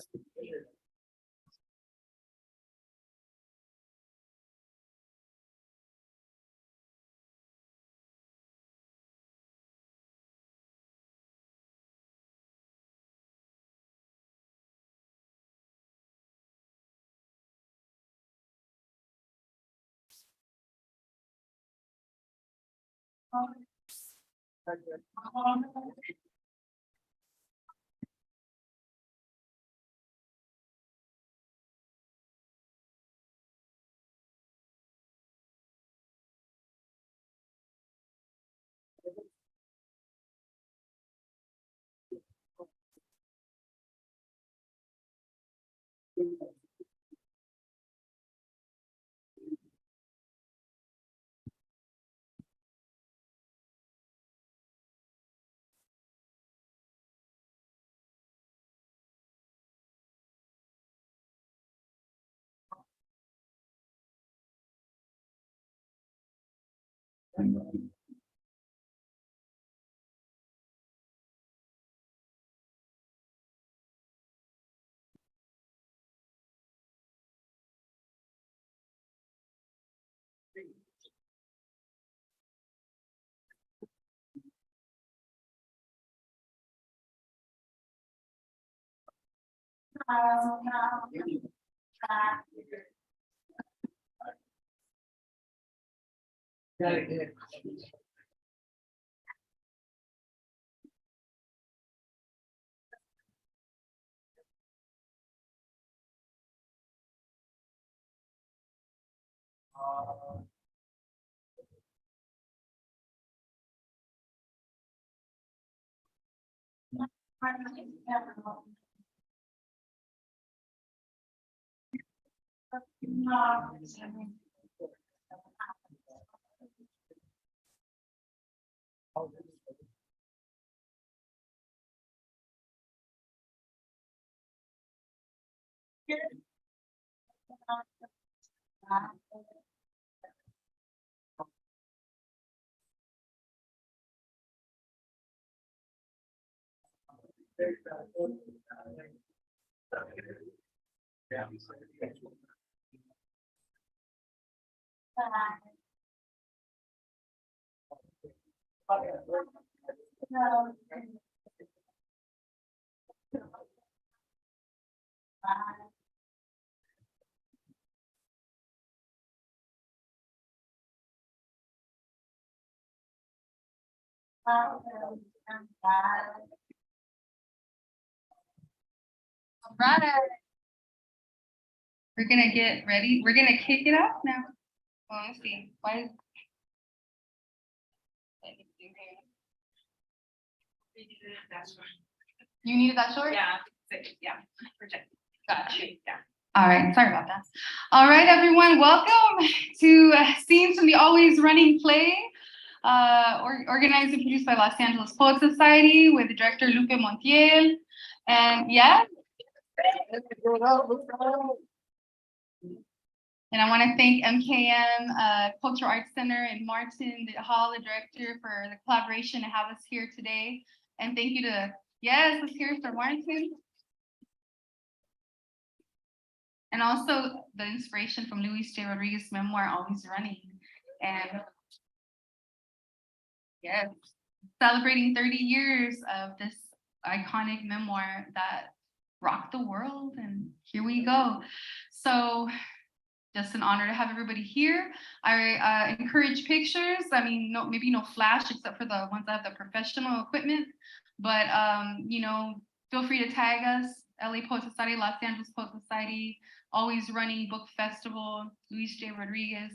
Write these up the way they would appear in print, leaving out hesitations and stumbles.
Right. We're gonna get ready. We're gonna kick it off now. Well, let's see. Why is you needed that short? Yeah, project. Gotcha. Yeah. All right, sorry about that. All right, everyone, welcome to Scenes from the Always Running Play, organized and produced by Los Angeles Poet Society with director Lupe Montiel. And yeah. And I want to thank MKM Cultural Arts Center and Martin Hall, the director, for the collaboration to have us here today. And thank you to, yes, let's hear it for Martin. And also the inspiration from Luis J. Rodriguez's memoir, Always Running. And yes, celebrating 30 years of this iconic memoir that rocked the world. And here we go. So just an honor to have everybody here. I encourage pictures. I mean, maybe no flash except for the ones that have the professional equipment. But you know, feel free to tag us, LA Poet Society, Los Angeles Poet Society, Always Running Book Festival, Luis J. Rodriguez.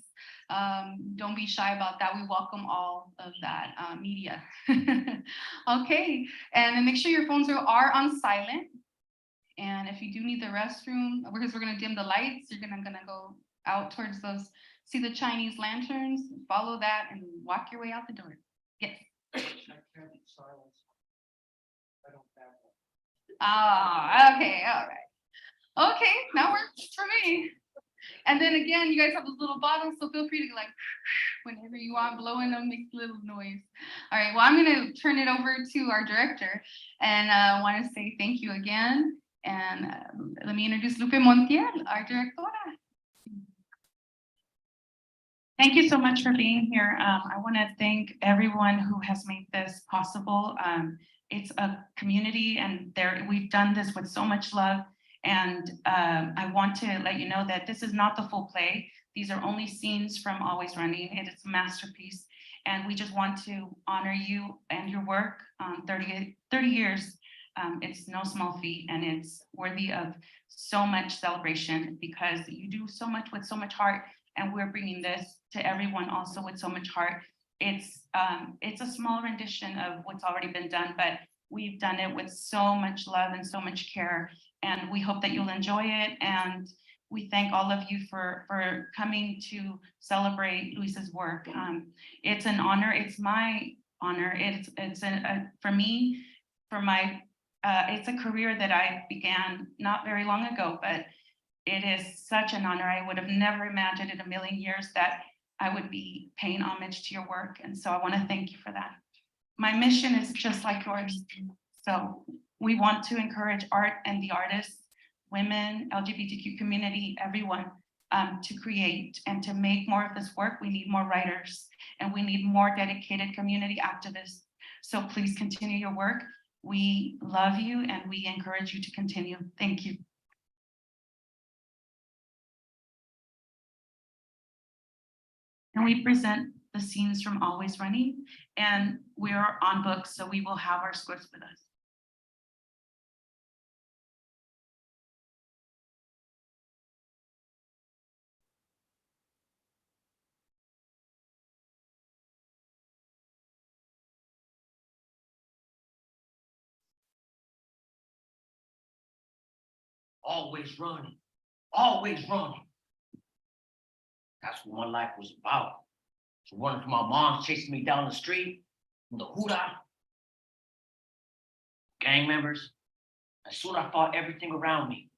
Don't be shy about that. We welcome all of that media. Okay, and then make sure your phones are on silent. And if you do need the restroom, because we're gonna dim the lights, you're gonna go out towards those, see the Chinese lanterns, follow that and walk your way out the door. Yes. Ah, okay, all right. Okay, that works for me. And then again, you guys have those little bottles, so feel free to like, whenever you want, blowing them makes a little noise. All right, well, I'm gonna turn it over to our director, and I want to say thank you again. And let me introduce Lupe Montiel, our directora. Thank you so much for being here. I want to thank everyone who has made this possible. It's a community and we've done this with so much love. And I want to let you know that this is not the full play. These are only scenes from Always Running. It is a masterpiece. And we just want to honor you and your work. 30 years, it's no small feat, and it's worthy of so much celebration because you do so much with so much heart. And we're bringing this to everyone also with so much heart. It's a small rendition of what's already been done, but we've done it with so much love and so much care. And we hope that you'll enjoy it. And we thank all of you for coming to celebrate Luis's work. It's an honor. It's my honor. For me, it's a career that I began not very long ago, but it is such an honor. I would have never imagined in a million years that I would be paying homage to your work. And so I want to thank you for that. My mission is just like yours. So we want to encourage art and the artists, women, LGBTQ community, everyone, to create and to make more of this work. We need more writers and we need more dedicated community activists. So please continue your work. We love you and we encourage you to continue. Thank you. And we present the scenes from Always Running, and we are on books, so we will have our scripts with us. Always running, always running. That's what my life was about. So running from my mom chasing me down the street, from the Huda, gang members. And soon I fought everything around me.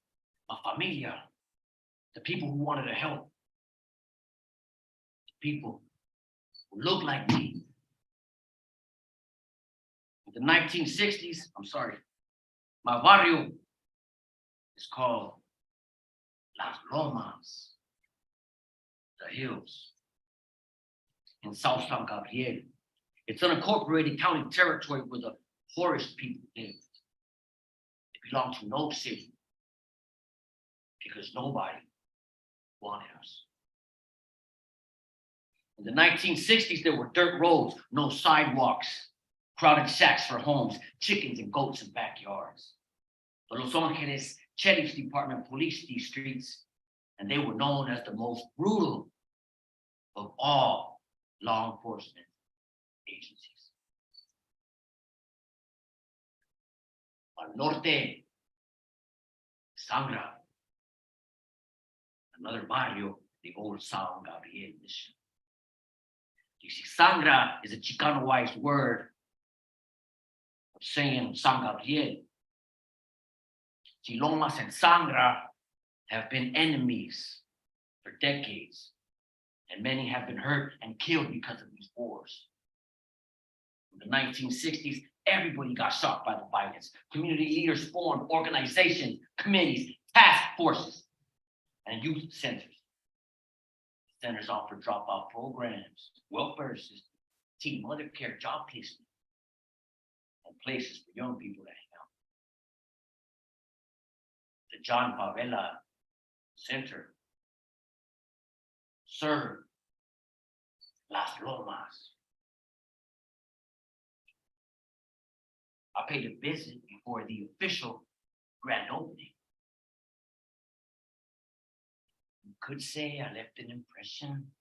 My familia, the people who wanted to help, the people who looked like me. In the 1960s, my barrio is called Las Lomas, the hills, in South San Gabriel. It's unincorporated county territory where the poorest people live. It belonged to no city because nobody wanted us. In the 1960s, there were dirt roads, no sidewalks, crowded shacks for homes, chickens and goats in backyards. The Los Angeles Sheriff's Department policed these streets, and they were known as the most brutal of all law enforcement agencies. Al norte, Sangra, another barrio, the old San Gabriel mission. You see, Sangra is a Chicano-wise word of saying San Gabriel. Lomas and Sangra have been enemies for decades, and many have been hurt and killed because of these wars. In the 1960s, everybody got shocked by the violence. Community leaders formed organizations, committees, task forces, and youth centers. Centers offer dropout programs, welfare systems, teen mother care, job placement, and places for young people to hang out. The John Favela Center served Las Lomas. I paid a visit before the official grand opening. You could say I left an impression.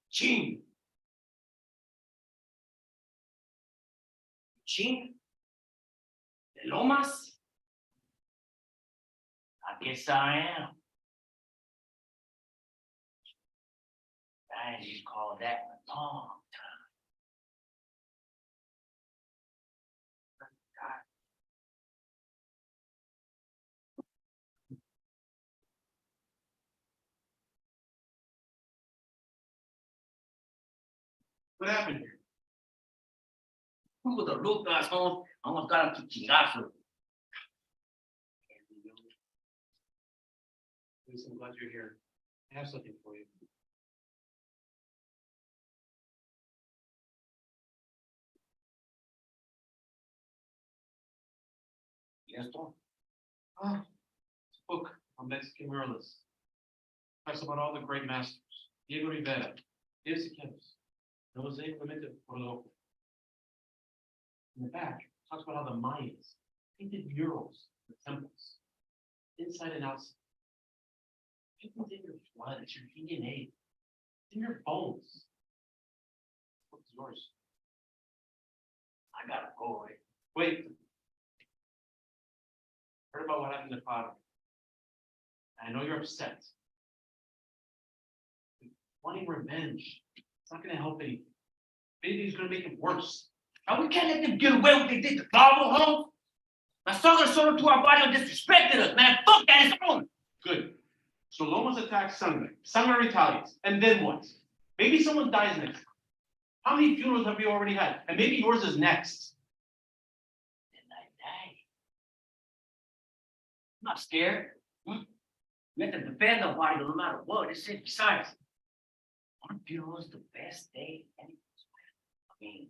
Gene. Gene? De Lomas? I guess I am. I just call that a long time. What happened here? Who the Lucas home? Almost got him to chingazo. Luis, I'm glad you're here. I have something for you. Yes, Tom. Ah, it's a book on Mexican murals. Talks about all the great masters. Diego Rivera, Diego Siqueiros, Jose Clemente Orozco. In the back, it talks about how the Mayans painted murals in the temples, inside and outside. It's in your blood, it's your DNA, it's in your bones. What's yours? I gotta go. Wait. Heard about what happened to Father. I know you're upset. Wanting revenge, it's not gonna help anything. Maybe it's gonna make it worse. And we can't let them get away with what they did to Pablo, huh? My sogra solo to our body disrespected us, man. Fuck that, it's on. Good. So Lomas attacks Sangre. Sangre retaliates. And then what? Maybe someone dies next. How many funerals have you already had? And maybe yours is next. Then I die. I'm not scared. We have to defend our body no matter what. It's it. Besides, our funeral is the best day anyone's with. I mean,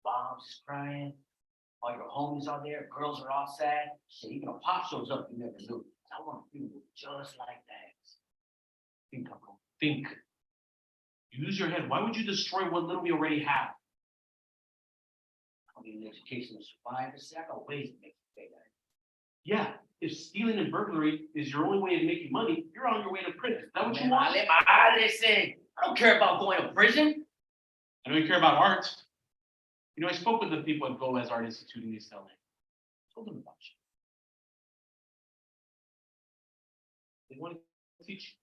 Bob's is crying. All your homies are there. Girls are all sad. Shit, even a pop shows up. You never knew. I want a funeral just like that. Think, Uncle. Think. Use your head. Why would you destroy what little we already have? I mean, education to survive. There's several ways to make it better. Yeah. If stealing and burglary is your only way of making money, you're on your way to prison. Is that what you Man, want? let my eyes say. I don't care about going to prison. I know you care about art. You know, I spoke with the people at Goaz Art Institute in East LA. Told them about you. They want to teach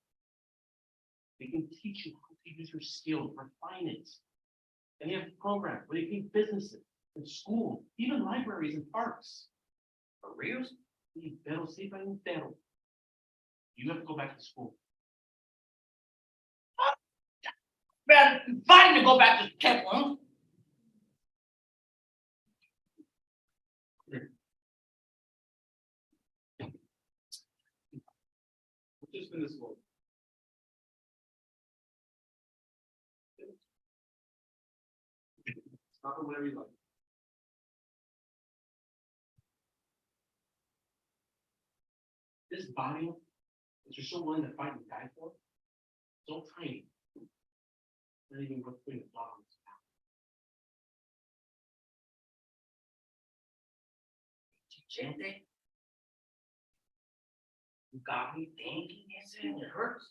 you. They can teach you how to use your skills, refine it. And they have programs where they teach businesses and schools, even libraries and parks. For reals? Pero sí, pero. You have to go back to school. Man, fighting to go back to the temple, huh? Just in this world. Stop it whenever you like. This body that you're so willing to fight and die for, so tiny. Not even worth putting a dog on its back. Gente, you got me thinking, it hurts.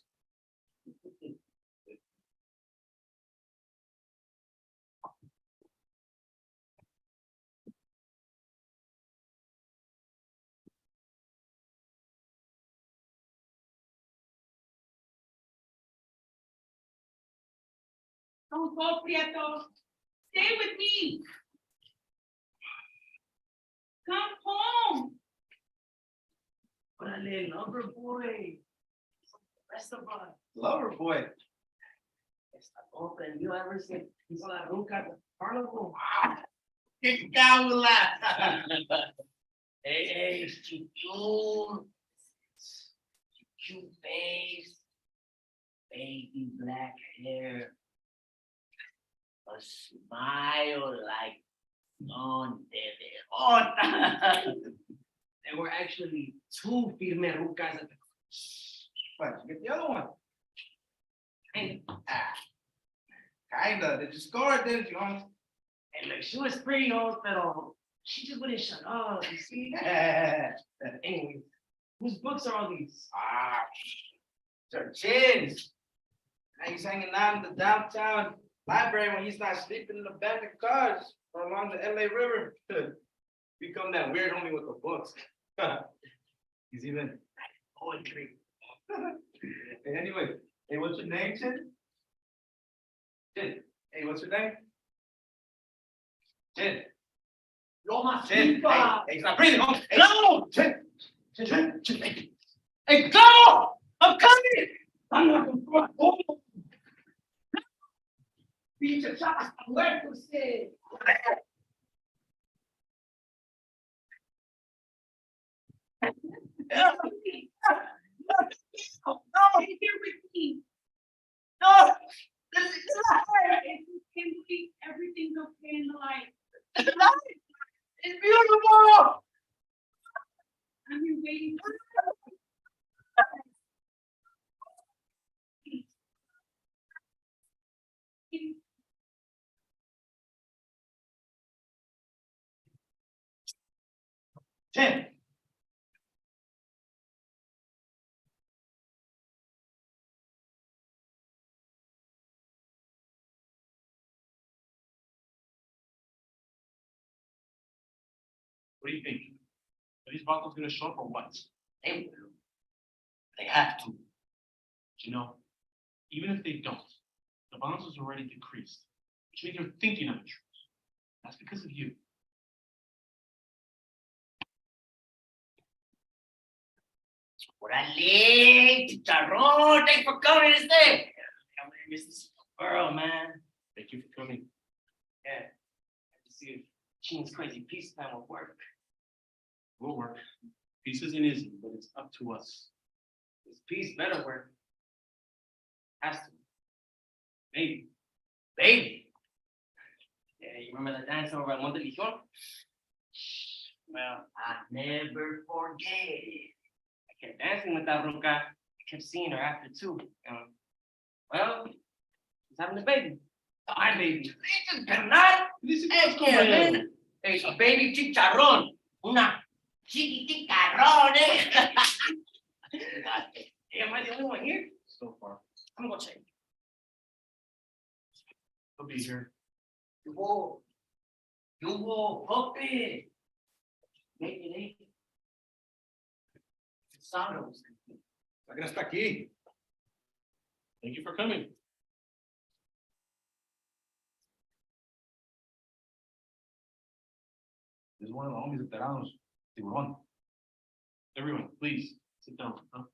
Don't go, Prieto. Stay with me. Come home. Órale, lover boy. The rest of us. Lover boy. Esta otra, you ever see hizo la ruca de Carnival? Qué cabula. Hey, it's too cute. Cute face. Baby black hair. A smile like Don de Leon. There were actually two firme rucas at the What, you get the other one? time. Kinda, they just scored, didn't you? And like she was pretty old, pero she just wouldn't shut up, you see? Anyway, whose books are all these? Sir Chins. Now he's hanging out in the downtown library when he's not sleeping in the back of cars or along the LA River. Become that weird homie with the books. He's even Poetry. anyway. Hey, what's your name, Chin? Chin. Hey, what's your name? Chin. Loma Chin. Chica. Hey, stop breathing. Hey, Claro! Chin. Chin. Chin. Hey, Claro! I'm coming! I'm not going to. Pinche Chavas muertos, sí. No, Stay here with me. no, this is not fair. Can we, everything's okay in the light. It's nice. It's beautiful. I'm here waiting. Tim. What do you think? Are these vatos gonna show up or what? They will. They have to. You know, even if they don't, the violence has already decreased, which means you're thinking of the truth. That's because of you. Orale, chicharrón, thanks for coming today. I'm gonna miss this girl, man. Thank you for coming. Yeah. Have to see if Gene's crazy peace plan will work. We'll work. Peace isn't easy, but it's up to us. This peace better work. Has to. Maybe. Baby. Yeah, you remember that dance over at Monte Legion? Well, I never forget. I kept dancing with that ruca. I kept seeing her after too. Well, she's having a baby. My baby. Just carnal. This is Es que ven, es a baby chicharrón. Una chiquiticharrón, eh? Hey, am I the only one here? so far. I'm gonna check. He'll be here. You go, puppy. Maybe they. Sonos. La que está aquí. Thank you for coming. This is one of the homies veteranos, Tiburón. Everyone, please sit down. Huh?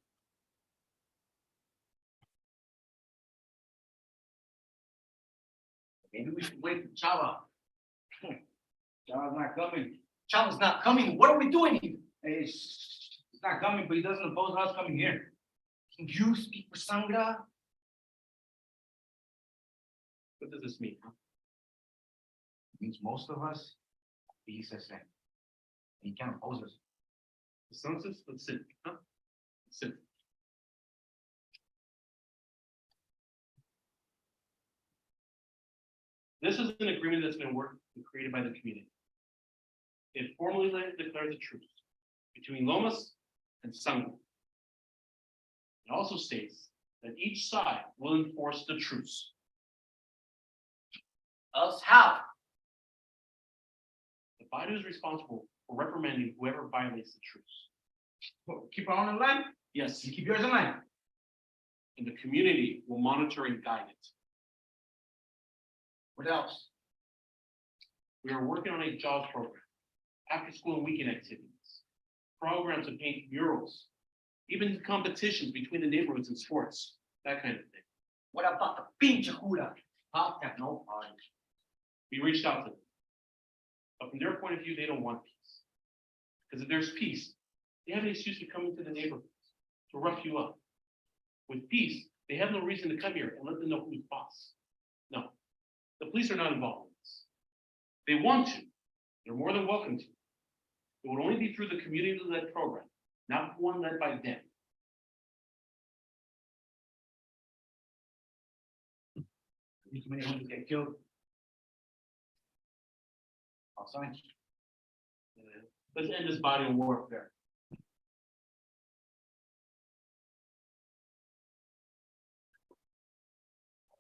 Maybe we should wait for Chava. Chava's not coming. Chava's not coming. What are we doing here? Hey, he's not coming, but he doesn't oppose us coming here. Can you speak for Sangra? What does this mean? Huh? Means most of us, he says that. He can't oppose us. The census, let's sit. Huh? Let's sit. This is an agreement that's been worked and created by the community. It formally declares a truce between Lomas and Sangre. It also states that each side will enforce the truce. Us how? The body is responsible for reprimanding whoever violates the truce. Well, keep our own in line. Yes, You keep yours in line. and the community will monitor and guide it. What else? We are working on a jobs program, after school and weekend activities, programs to paint murals, even competitions between the neighborhoods and sports, that kind of thing. What about the pinche jura? I'll have no party. We reached out to them. But from their point of view, they don't want peace. Because if there's peace, they have an excuse to come into the neighborhoods, to rough you up. With peace, they have no reason to come here and let them know who's boss. No, the police are not involved in this. They want to, they're more than welcome to. It would only be through the community-led program, not one led by them. Too many homies get killed. I'll sign. Let's end this body of warfare.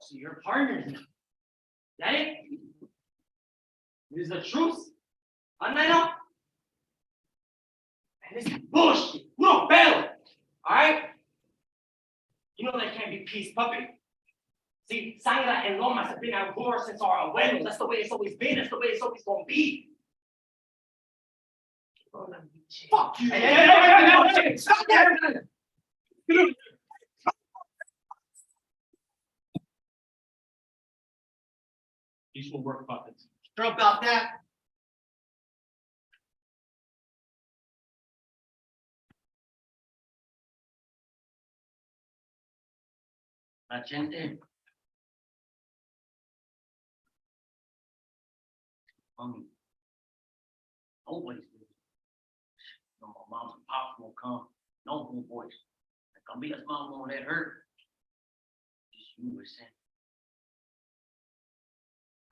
So you're partners now. That it? It is the truth. Anano? And this is bullshit. No fail. Alright? You know there can't be peace, puppy. See, Sangra and Lomas have been at war since our abuelos. That's the way it's always been. That's the way it's always gonna be. Fuck you. Hey, stop that! These will work buckets. Sure about that? La gente. Always. No, my moms and pops won't come. No homeboys. Cambia's mom won't let her. Just you were saying.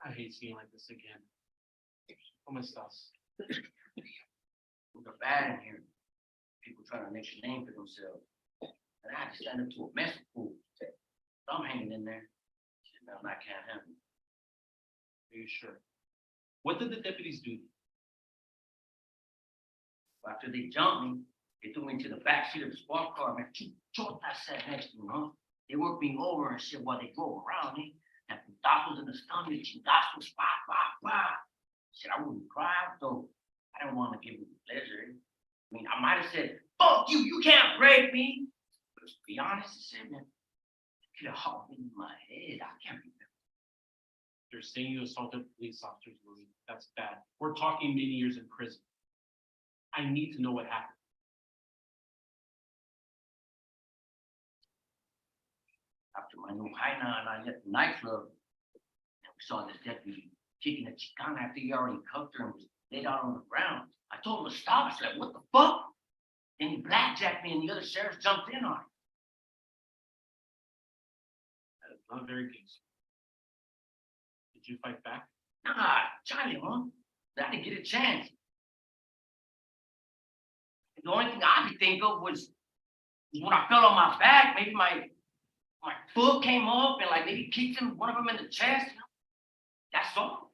I hate seeing like this again. ¿Cómo estás? They're bad in here. People trying to make a name for themselves. And I had to stand up to a mess of fools. So I'm hanging in there. Shit, man, I can't handle it. Are you sure? What did the deputies do? After they jumped me, they threw me into the back seat of the squad car, man. I sat next to me, huh? They worked me over and shit while they drove around me. And putazos in the stomach, chingazos, pa. Shit, I wouldn't cry, though. I didn't want to give them pleasure. I mean, I might have said, fuck you, you can't break me. But to be honest, I said, man, it could have hopped in my head. I can't remember. You're saying you assaulted police officers, Louis. That's bad. We're talking many years in prison. I need to know what happened. After my new Haina and I left the nightclub, and we saw this deputy kicking a Chicana after he already cuffed her and was laid out on the ground. I told him to stop. I said, what the fuck? Then he blackjacked me and the other sheriffs jumped in on him. That is not very good. Did you fight back? Nah, Charlie, huh? I didn't get a chance. The only thing I could think of was when I fell on my back, maybe my foot came up and like maybe kicked him, one of them in the chest. You know? That's all.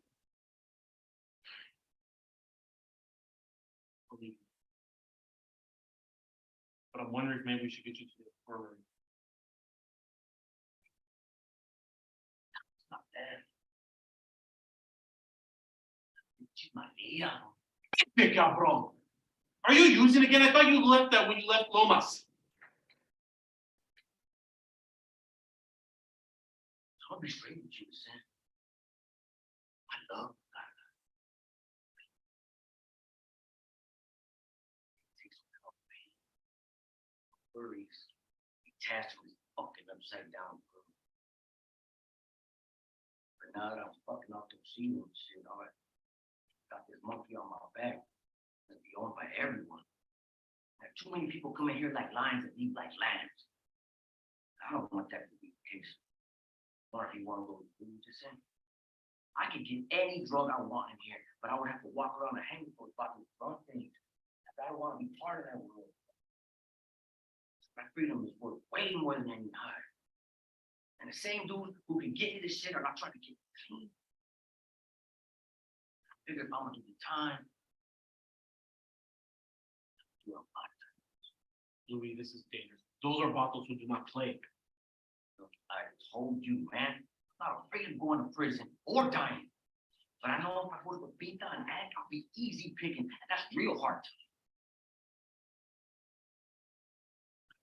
Believe me. But I'm wondering if maybe we should get you to the infirmary. It's not bad. She's my leader. Hey, cabrón. Are you using again? I thought you left that when you left Lomas. I'll be straight with you, Sam. I love God. Take some help, man. Worries. Be tasked with fucking upside down, bro. But now that I'm fucking off the casino and shit, all right. Got this monkey on my back. Gonna be owned by everyone. There are too many people coming here like lions that eat like lambs. I don't want that to be the case. Or if you want to go to food, just say, I could get any drug I want in here, but I would have to walk around and hang for about the wrong things. I don't want to be part of that world. My freedom is worth way more than any higher. And the same dudes who can get you this shit are not trying to get you clean. I figured if I'm gonna give you time, do a lot. Louis, this is dangerous. Those are bottles who do not play. I told you, man, I'm not afraid of going to prison or dying. But I know if I work with Beta and Ag, I'll be easy picking, and that's real hard.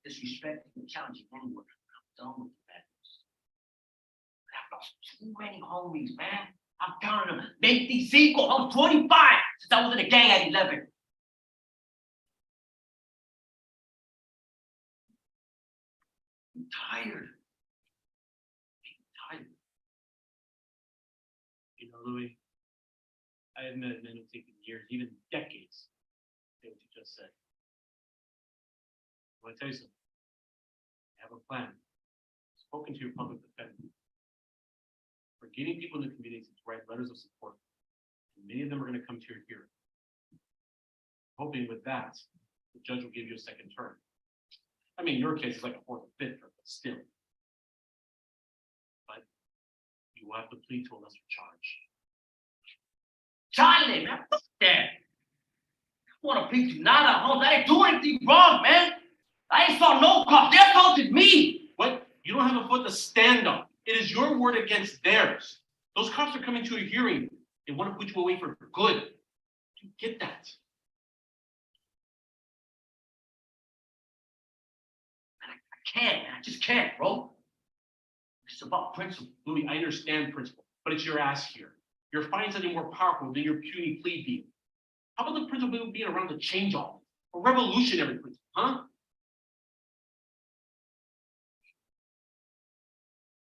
Disrespecting and challenging anyone. I'm done with the madness. I've lost too many homies, man. I'm counting them. 25. I was 25 since I was in the gang at 11. I'm tired. You know, Louis, I admit it may have taken years, even decades, to say what you just said. I want to tell you something. I have a plan. I've spoken to your public defender. We're getting people in the community to write letters of support. And many of them are going to come to your hearing. Hoping with that, the judge will give you a second term. I mean, your case is like a fourth or fifth term, but still. But you will have to plead to a lesser charge. Charlie, man, fuck that. I want to plead to nada, Holmes. I didn't do anything wrong, man. I ain't saw no cop. They assaulted me. What? You don't have a foot to stand on. It is your word against theirs. Those cops are coming to a hearing. They want to put you away for good. You get that? I can't, man. I just can't, bro. It's about principle. Louis, I understand principle, but it's your ass here. Your fines any more powerful than your puny plea deal. How about the principle being around to change all? A revolutionary principle, huh?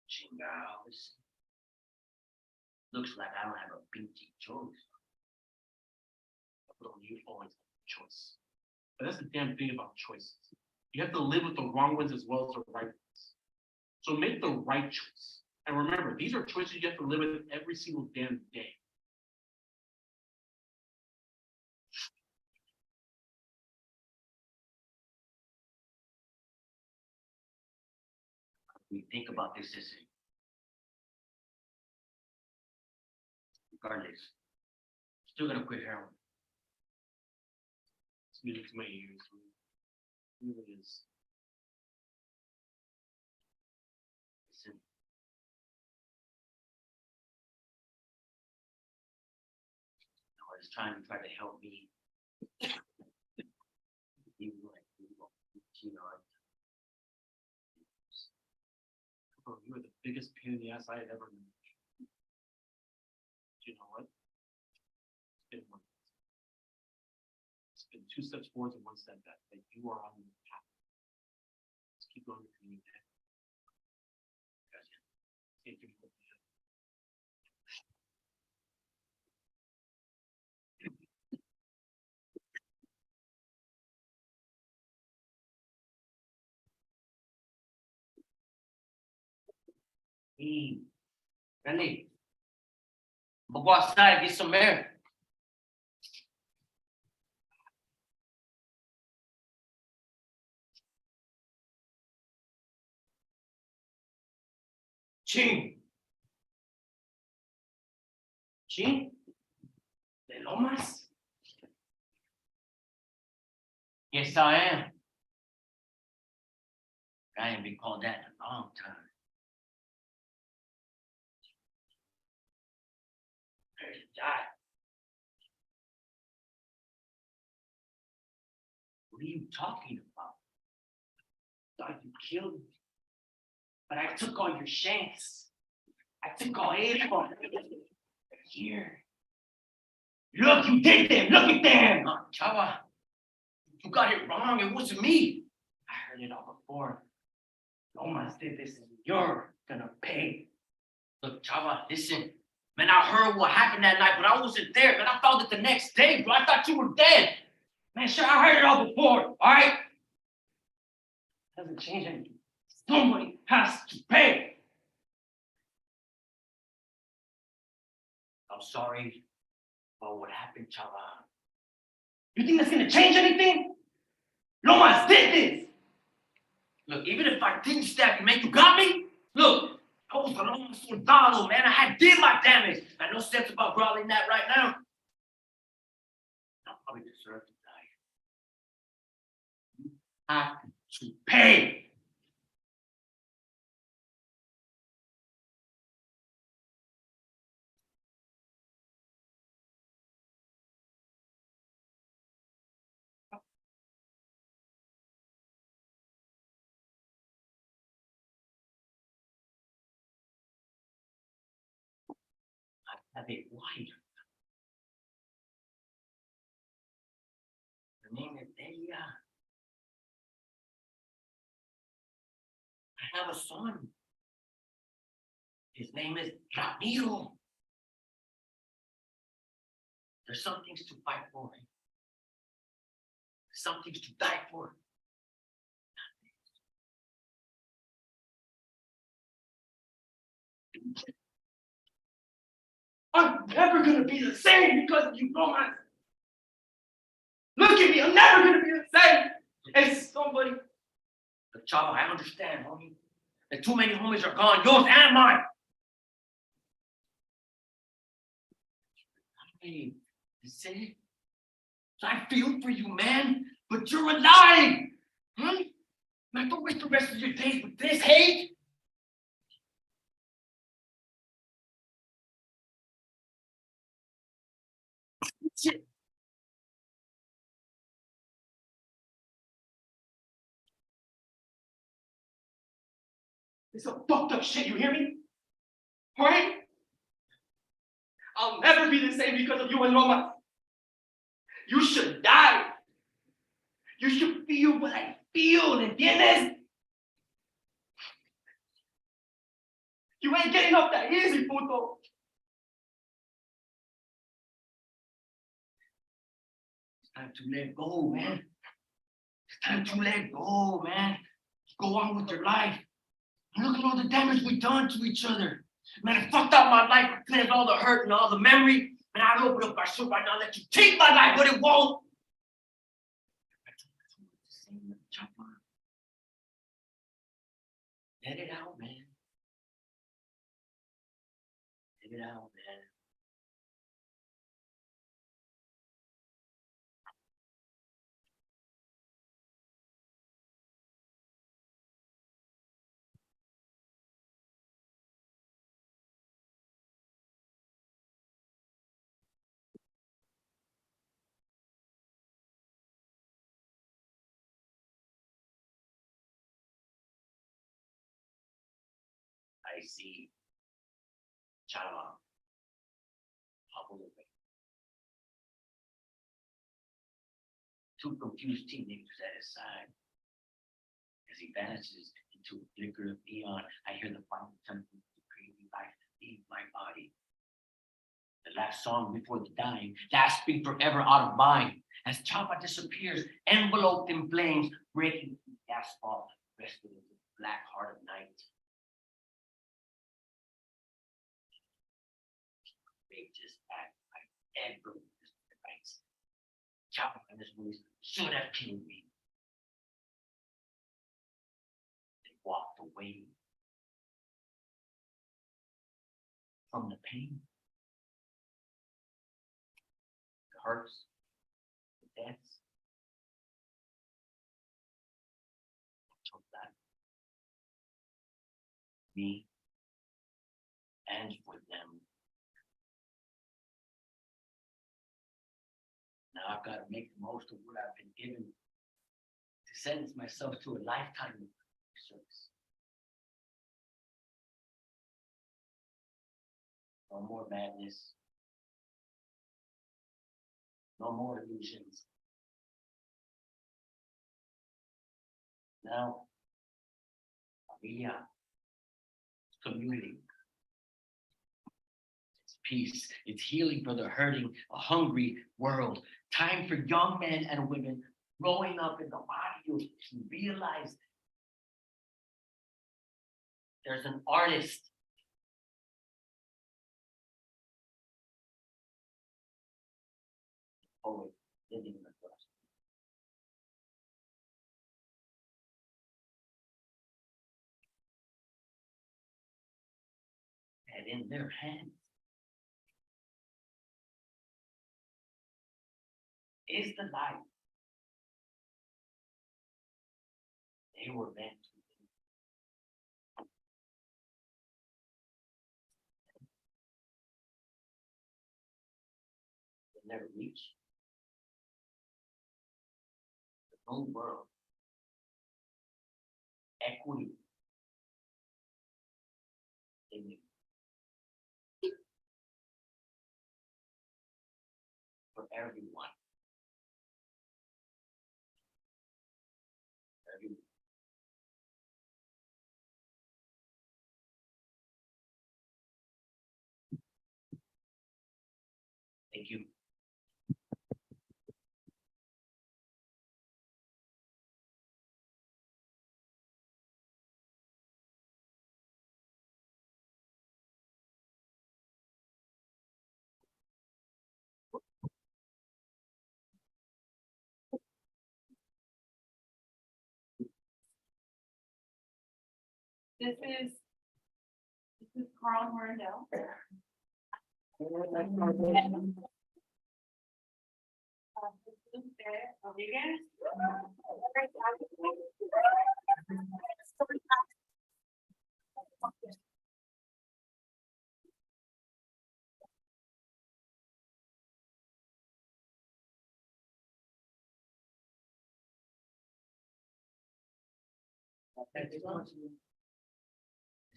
Chingados. Looks like I don't have a pinky choice. But you always have a choice. But that's the damn thing about choices. You have to live with the wrong ones as well as the right ones. So make the right choice. And remember, these are choices you have to live with every single damn day. We think about this as regardless. Still gonna quit heroin. It's music to my ears. It really is. Listen. I was trying to help me. Even like, you know, Bro, you are the biggest pain in the ass I had ever known. Do you know what? It's been 2 steps forward and 1 step back. That you are on the path. Just keep going between you. Thank you. Randy. I'm gonna go outside, get some air. Chin. Chin? De Lomas? Yes, I am. I ain't been called that in a long time. Ready to die. What are you talking about? Thought you killed me. But I took all your shanks. I took all 8 of them. Here. Look, you did them. Look at them. Chava, you got it wrong. It wasn't me. I heard it all before. Lomas did this and you're gonna pay. Look, Chava, listen. Man, I heard what happened that night, but I wasn't there. Man, I found it the next day, bro. I thought you were dead. Man, sure, I heard it all before, all right? Doesn't change anything. Somebody has to pay. I'm sorry about what happened, Chava. You think that's gonna change anything? Lomas did this. Look, even if I didn't stab you, man, you got me? Look, I was a Lomas soldado, man. I did my damage. I no sense about growling that right now. I probably deserve to die. You have to pay. I have a wife. Her name is Delia. I have a son. His name is Ramiro. There's some things to fight for. Some things to die for. I'm never gonna be the same because of you, Lomas. Look at me, I'm never gonna be the same as somebody. But Chavo, I understand, homie. The too many homies are gone, yours and mine. Hey, you see? I feel for you, man, but you're alive. Huh? Man, don't waste the rest of your days with this hate. Shit. It's some fucked up shit, you hear me? All right? I'll ever be the same because of you and Roma. You should die. You should feel what I feel, ¿entiendes? You ain't getting up that easy, puto. It's time to let go, man. It's time to let go, man. Go on with your life. And look at all the damage we've done to each other. Man, I fucked up my life, cleared all the hurt and all the memory. And I'd open up my shirt right now and let you take my life, but it won't. Let it out, man. Let it out, man. I see. Chava. Hobble away. Two confused teenagers at his side. As he vanishes into a flicker of neon, I hear the final tempo of the crazy life leave my body. The last song before the dying, gasping forever out of mind. As Chava disappears, enveloped in flames, breaking through the asphalt, resting in the black heart of night. Just act like ever this device. Chava and his movies should have killed me. They walked away from the pain, the hurts, the deaths. Took that. Me and for them. Now I've got to make the most of what I've been given to sentence myself to a lifetime of service. No more madness. No more illusions. Now, familia, community. It's peace. It's healing for the hurting, a hungry world. Time for young men and women growing up in the barrio to realize there's an artist. Poet living in the dust. And in their hands is the life they were meant to live. They never reach the new world. Equity. Dignity. For everyone. Everyone. Thank you. This is Carl Morandell.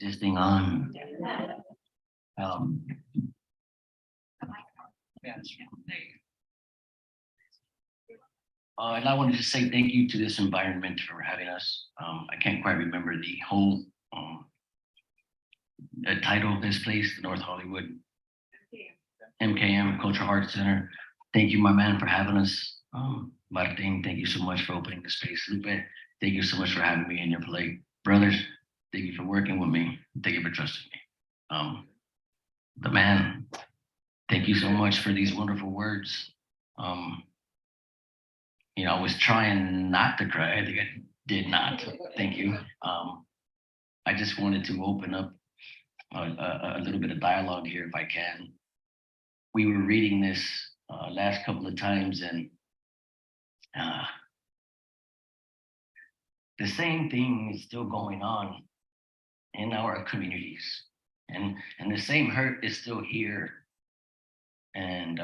This thing on. And I wanted to say thank you to this environment for having us. I can't quite remember the whole title of this place, the North Hollywood MKM Cultural Arts Center. Thank you, my man, for having us. Martin, thank you so much for opening the space. Lupe, thank you so much for having me in your play. Brothers, thank you for working with me. Thank you for trusting me. The man, thank you so much for these wonderful words. You know, I was trying not to cry. I think I did not. Thank you. I just wanted to open up a little bit of dialogue here if I can. We were reading this last couple of times, and the same thing is still going on in our communities, and the same hurt is still here. And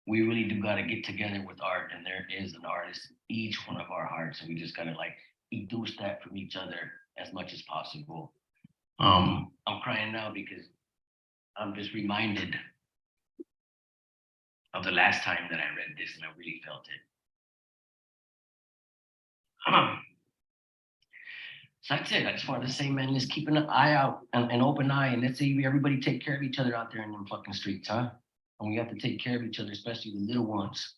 we really do got to get together with art, and there is an artist in each one of our hearts, and we just got to like deduce that from each other as much as possible. I'm crying now because I'm just reminded of the last time that I read this, and I really felt it. So that's it. I just wanted to say, man, let's keep an eye out, an open eye, and let's say everybody take care of each other out there in them fucking streets, huh? And we have to take care of each other, especially the little ones.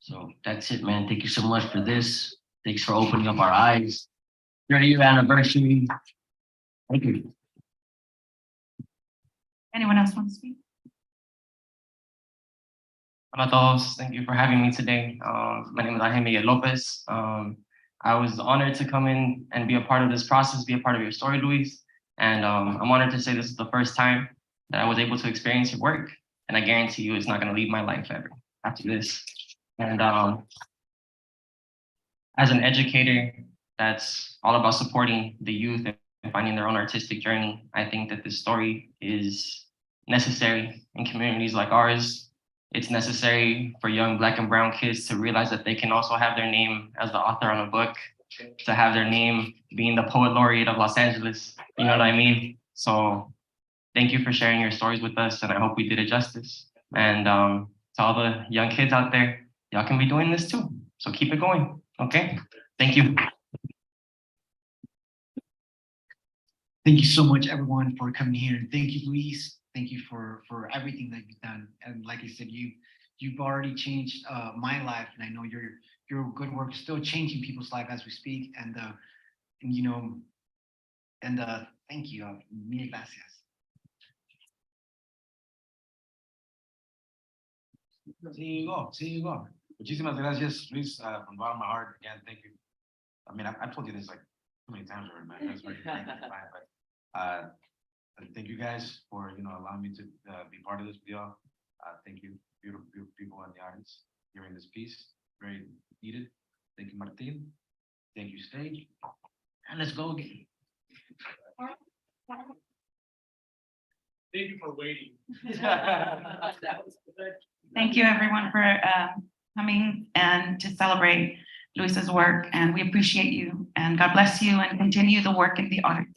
So that's it, man. Thank you so much for this. Thanks for opening up our eyes. 30-year anniversary. Thank you. Anyone else want to speak? Hola a todos. Thank you for having me today. My name is Angel Miguel Lopez. I was honored to come in and be a part of this process, be a part of your story, Luis. And I'm honored to say this is the first time that I was able to experience your work. And I guarantee you it's not going to leave my life ever after this. And as an educator that's all about supporting the youth and finding their own artistic journey, I think that this story is necessary in communities like ours. It's necessary for young Black and brown kids to realize that they can also have their name as the author on a book, to have their name being the poet laureate of Los Angeles. You know what I mean? So thank you for sharing your stories with us, and I hope we did it justice. And to all the young kids out there, y'all can be doing this too. So keep it going, okay? Thank you. Thank you so much, everyone, for coming here. And thank you, Luis. Thank you for everything that you've done. And like I said, you've already changed my life, and I know your good work is still changing people's life as we speak. And you know, and thank you. Mil gracias. Sigo. Muchísimas gracias, Luis, from the bottom of my heart. Again, thank you. I mean, I've told you this like too many times already, man. That's very but thank you guys for allowing me to be part of this video. Thank you, beautiful people in the audience hearing this piece. Very needed. Thank you, Martin. Thank you, stage. And let's go again. Thank you for waiting. Thank you, everyone, for coming and to celebrate Luis's work. And we appreciate you. And God bless you, and continue the work in the arts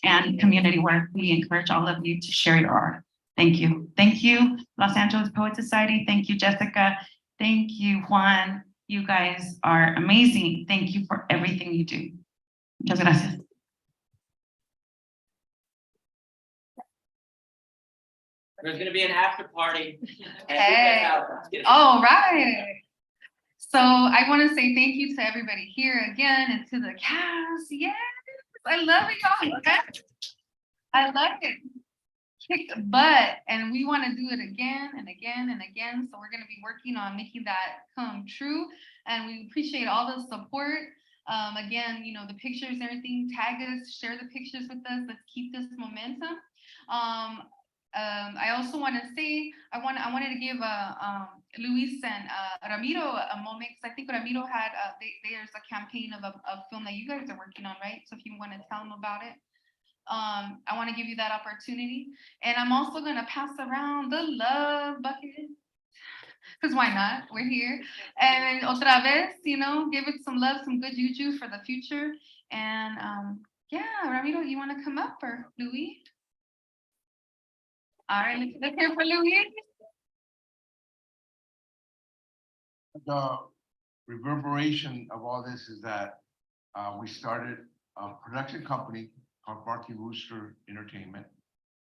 and community work. We encourage all of you to share your art. Thank you. Thank you, Los Angeles Poet Society. Thank you, Jessica. Thank you, Juan. You guys are amazing. Thank you for everything you do. Muchas gracias. There's gonna be an after party. Hey. All right. So I want to say thank you to everybody here again, and to the cast. Yes, I love it, y'all. Okay? I love it. Kicked butt, and we want to do it again and again and again. So we're going to be working on making that come true, and we appreciate all the support. Again, the pictures and everything. Tag us, share the pictures with us. Let's keep this momentum. I also want to say I wanted to give Luis and Ramiro a moment, because I think Ramiro had there's a campaign of a film that you guys are working on, right? So if you want to tell them about it, I want to give you that opportunity. And I'm also going to pass around the love bucket, because why not? We're here. And otra vez, give it some love, some good juju for the future. And yeah, Ramiro, you want to come up, or Luis? All right, let's hear for Luis. the reverberation of all this is that we started a production company called Barking Rooster Entertainment.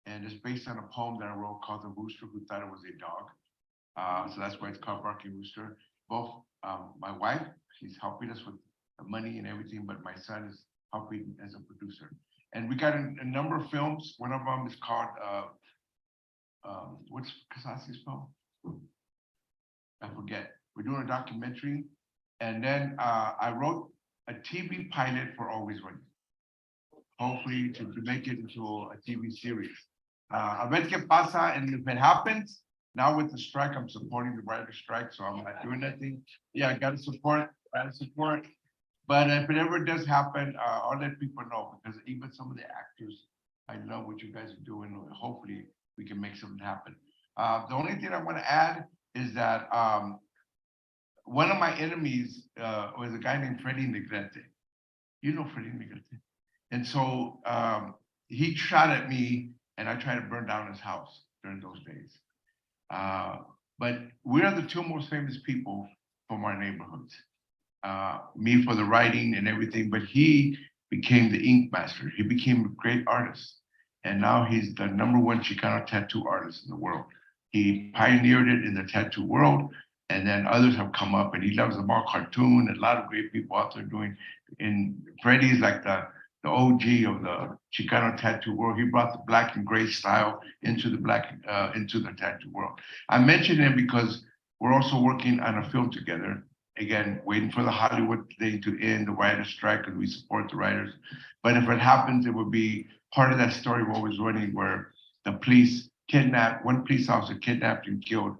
And it's based on a poem that I wrote called The Rooster Who Thought It Was a Dog. So that's why it's called Barking Rooster. Both my wife, she's helping us with the money and everything, but my son is helping as a producer. And we got a number of films. One of them is called, what's Casasi's film? I forget. We're doing a documentary. And then I wrote a TV pilot for Always Running. Hopefully to make it into a TV series. A ver qué pasa, and if it happens, now with the strike, I'm supporting the writer's strike, so I'm not doing anything. Yeah, I gotta support. But if it ever does happen, I'll let people know, because even some of the actors, I know what you guys are doing. Hopefully we can make something happen. The only thing I want to add is that one of my enemies was a guy named Freddie Negrete. You know Freddie Negrete. And so he shot at me, and I tried to burn down his house during those days. But we are the two most famous people from our neighborhoods. Me for the writing and everything, but he became the ink master. He became a great artist. And now he's the #1 Chicano tattoo artist in the world. He pioneered it in the tattoo world, and then others have come up, and he loves the Mark cartoon, and a lot of great people out there doing. And Freddie's like the OG of the Chicano tattoo world. He brought the black and gray style into the tattoo world. I mentioned him because we're also working on a film together. Again, waiting for the Hollywood thing to end, the writer's strike, because we support the writers. But if it happens, it would be part of that story we're always running, where the police one police officer kidnapped and killed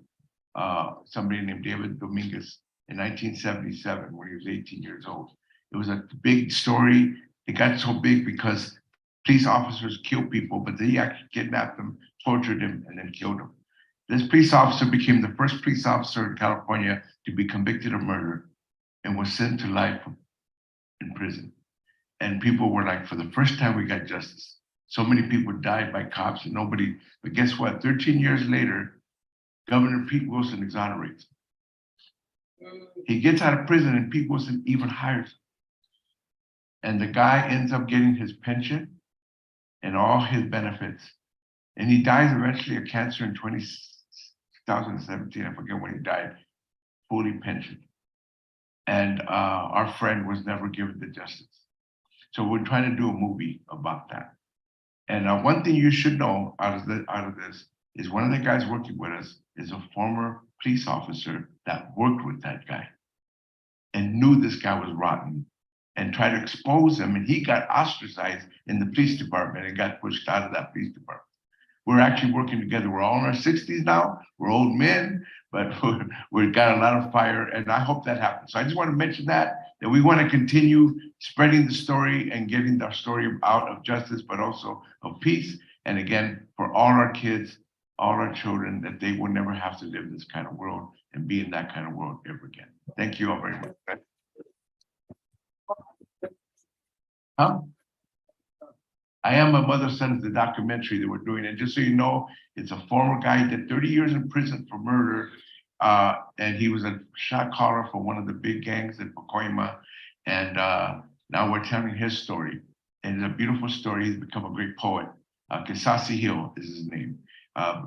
somebody named David Dominguez in 1977 when he was 18 years old. It was a big story. It got so big because police officers kill people, but they actually kidnapped them, tortured him, and then killed him. This police officer became the first police officer in California to be convicted of murder and was sent to life in prison. And people were like, for the first time, we got justice. So many people died by cops and nobody, but guess what? 13 years later, Governor Pete Wilson exonerates him. He gets out of prison and Pete Wilson even hires him. And the guy ends up getting his pension and all his benefits. And he dies eventually of cancer in 2017, I forget when he died, fully pensioned. And our friend was never given the justice. So we're trying to do a movie about that. And one thing you should know out of this is one of the guys working with us is a former police officer that worked with that guy and knew this guy was rotten and tried to expose him. And he got ostracized in the police department and got pushed out of that police department. We're actually working together. We're all in our 60s now. We're old men, but we've got a lot of fire, and I hope that happens. So I just want to mention that we want to continue spreading the story and getting our story out of justice, but also of peace. And again, for all our kids, all our children, that they will never have to live this kind of world and be in that kind of world ever again. Thank you all very much. Huh? I Am a Mother's Son is the documentary that we're doing. And just so you know, it's a former guy who did 30 years in prison for murder. And he was a shot caller for one of the big gangs at Pacoima. And now we're telling his story. And it's a beautiful story. He's become a great poet. Casasi Hill is his name.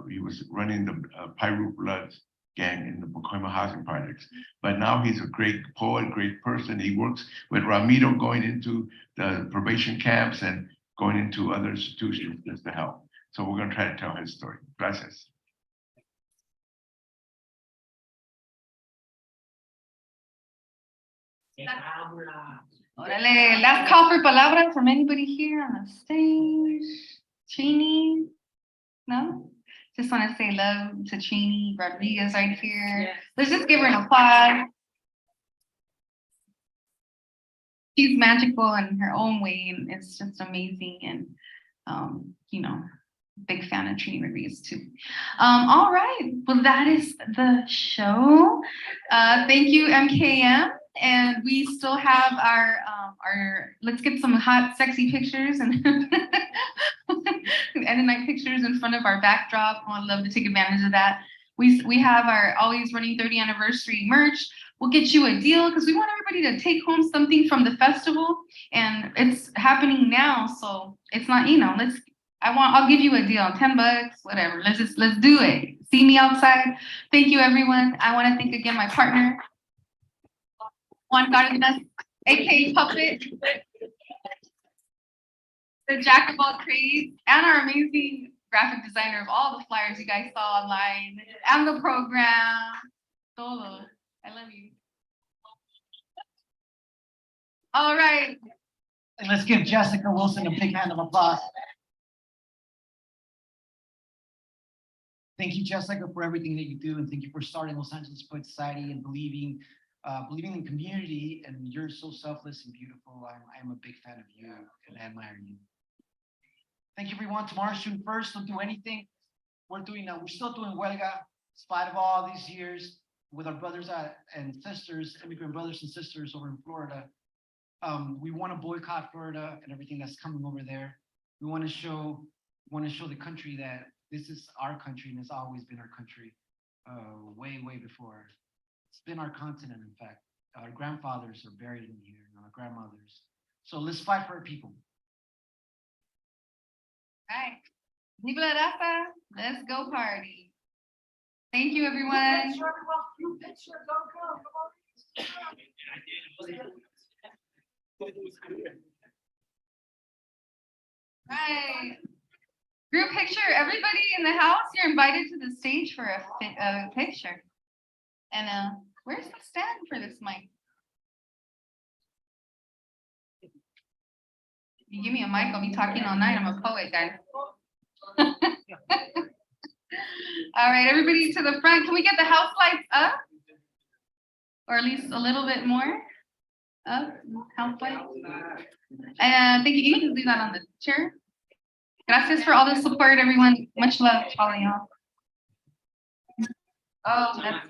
He was running the Piru Bloods gang in the Pacoima housing projects. But now he's a great poet, great person. He works with Ramiro going into the probation camps and going into other institutions just to help. So we're going to try to tell his story. Gracias. Órale, last call for palabras from anybody here on the stage. Chini? No? Just want to say love to Chini Rodriguez right here. Let's just give her an applause. She's magical in her own way, and it's just amazing. And, you know, big fan of Trini Rodriguez too. All right, well, that is the show. Thank you, MKM. And we still have our let's get some hot, sexy pictures and end of night pictures in front of our backdrop. I'd love to take advantage of that. We have our Always Running 30 anniversary merch. We'll get you a deal because we want everybody to take home something from the festival, and it's happening now. So it's not, I'll give you a deal, $10, whatever. Let's do it. See me outside. Thank you, everyone. I want to thank again my partner, Juan Cardenas, aka Puppet, the jack of all trades, and our amazing graphic designer of all the flyers you guys saw online, and the program. Todo. I love you. All right. And let's give Jessica Wilson a big hand of applause. Thank you, Jessica, for everything that you do, and thank you for starting Los Angeles Poet Society and believing in community. And you're so selfless and beautiful. I'm a big fan of you, and I admire you. Thank you, everyone. Tomorrow's June 1st. Don't do anything. We're still doing huelga, in spite of all these years, with our brothers and sisters, immigrant brothers and sisters over in Florida. We want to boycott Florida and everything that's coming over there. We want to show the country that this is our country and it's always been our country, way before. It's been our continent, in fact. Our grandfathers are buried in here, and our grandmothers. So let's fight for our people. All right. Viva la raza. Let's go party. Thank you, everyone. Right. Group picture. Everybody in the house, you're invited to the stage for a picture. And where's the stand for this mic? You give me a mic, I'll be talking all night. I'm a poet, guys. All right, everybody to the front. Can we get the house lights up? Or at least a little bit more up, house lights. And thank you. You can do that on the chair. Gracias for all the support, everyone. Much love to all of y'all. Oh, that's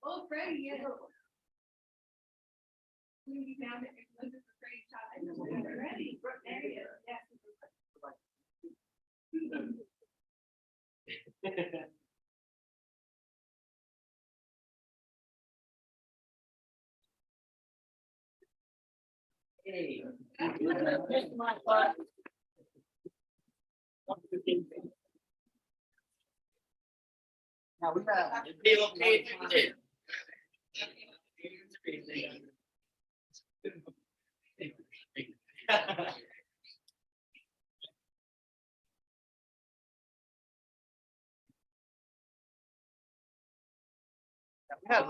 oh, Freddie, yeah. We found it. It was a great time. Ready? There he is. Yeah. Hey. Now we got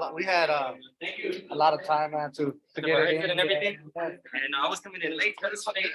okay. We had a lot of time to get it in and everything. And I was coming in late. That's funny.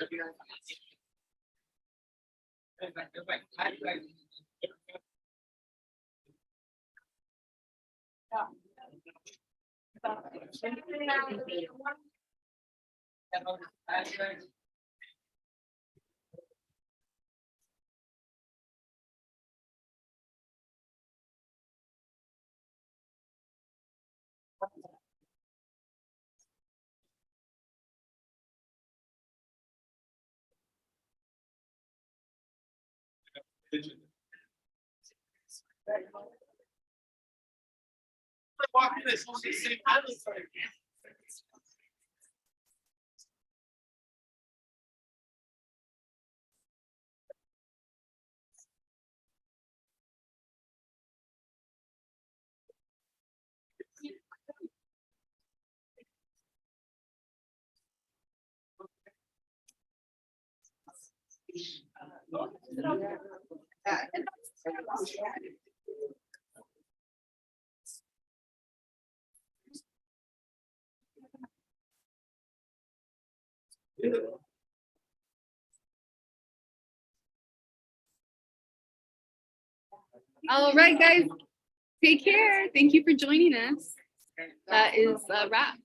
All right, guys. Take care. Thank you for joining us. That is a wrap.